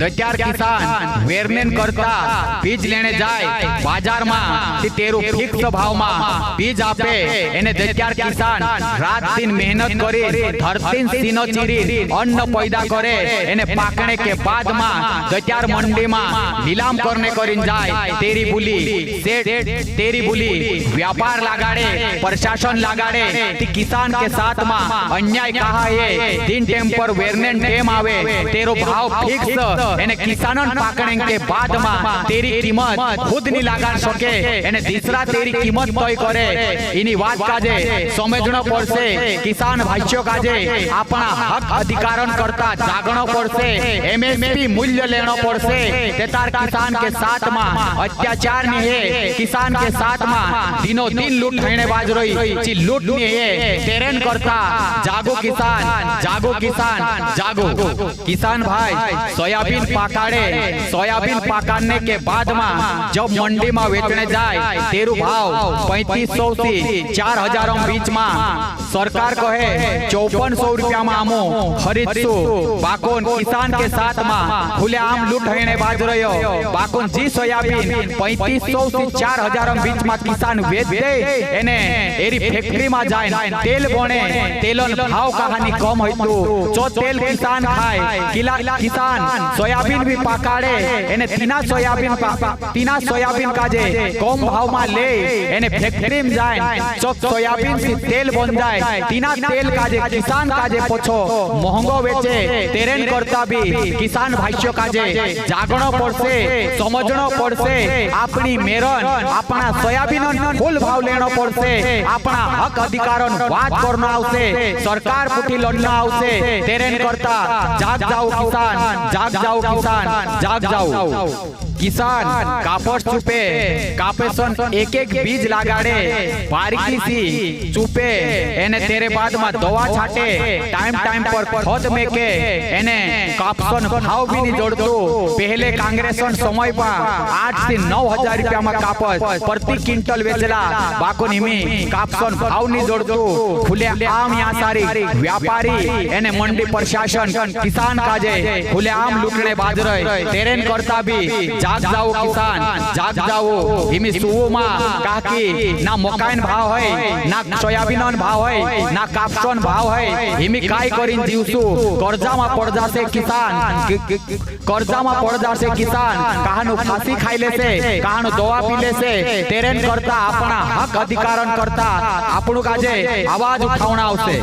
दत्यार किसान वेरनेन करता बीज लेने जाए बाजार में तेरू फिक्स भाव में बीज आपे एने दत्यार किसान रात दिन मेहनत करे धरती सीनो चीरी अन्न पैदा करे एने पाकने के बाद में दत्यार मंडी में नीलाम करने करीन जाए तेरी बुली सेठ तेरी बुली व्यापार लगाड़े प्रशासन लगाड़े किसान के साथ में अन्याय कहा है दिन टेम पर वेरनेन टेम आवे तेरो भाव फिक्स एने किसानन पाकने के बाद में तेरी कीमत खुद नहीं लगा सके एने तीसरा तेरी कीमत तय करे इनी बात काजे समझनो पड़से किसान भाइयों काजे अपना हक अधिकारन करता जागनो पड़से एमएसपी मूल्य लेनो पड़से तेतार किसान के साथ में अत्याचार नहीं है किसान के साथ में दिनों दिन लूट रहने बाज रही ची लूट नहीं है तेरेन करता जागो किसान जागो किसान भाई सोयाबीन सोयाबीन पकाने के बाद में जब मंडी में बेचने जाए तेरू भाव 3500 से 4000 बीच में सरकार कहे 5400 रुपया में आमो खरीदसु बाकोन किसान के साथ में खुले आम लूट रहने बाज रहो बाकोन जी सोयाबीन 3500 से 4000 बीच में किसान बेच दे एने एरी फैक्ट्री में जाए तेल बने तेलन भाव कहानी कम होइतु जो तेल किसान खाए किसान सोयाबीन भी पकाड़े एने तीना सोयाबीन काजे कम भाव में ले एने फैक्ट्री में जाए जो सोयाबीन से तेल बन जाए तीना तेल काजे किसान काजे पोछो महंगो बेचे तेरेन करता भी किसान भाइयों काजे जागणो पड़से समझणो पड़से अपनी मेरन अपना सोयाबीन फुल भाव लेनो पड़से अपना हक अधिकारन बात करना आवसे सरकार पुठी लड़ना आवसे तेरेन करता जाग जाओ किसान कापड़ चुपे कापेसन एक बीज लगाड़े बारीकी सी चुपे एने तेरे बाद में दवा छाटे टाइम पर खत में के एने कापसन भाव भी नहीं जोड़तो पहले कांग्रेसन समय पर 8 से 9000 रुपया में कापस प्रति क्विंटल बेचला बाको निमी कापसन भाव नहीं जोड़तो खुले आम यहाँ सारी व्यापारी एने मंडी प्रशासन किसान काजे खुले आम लूटने बाज रहे तेरेन करता भी जाग जाओ हिमी सुवो मा काकी ना मकाइन भाव है ना सोयाबीन भाव है ना कापसन भाव है हिमी काय करीन जीवसु कर्जा में पड़ जासे किसान कहानु फांसी खाइले से कहानु दवा पीले से तेरेन करता अपना हक अधिकारन करता आपनु काजे आवाज उठावना आवशे।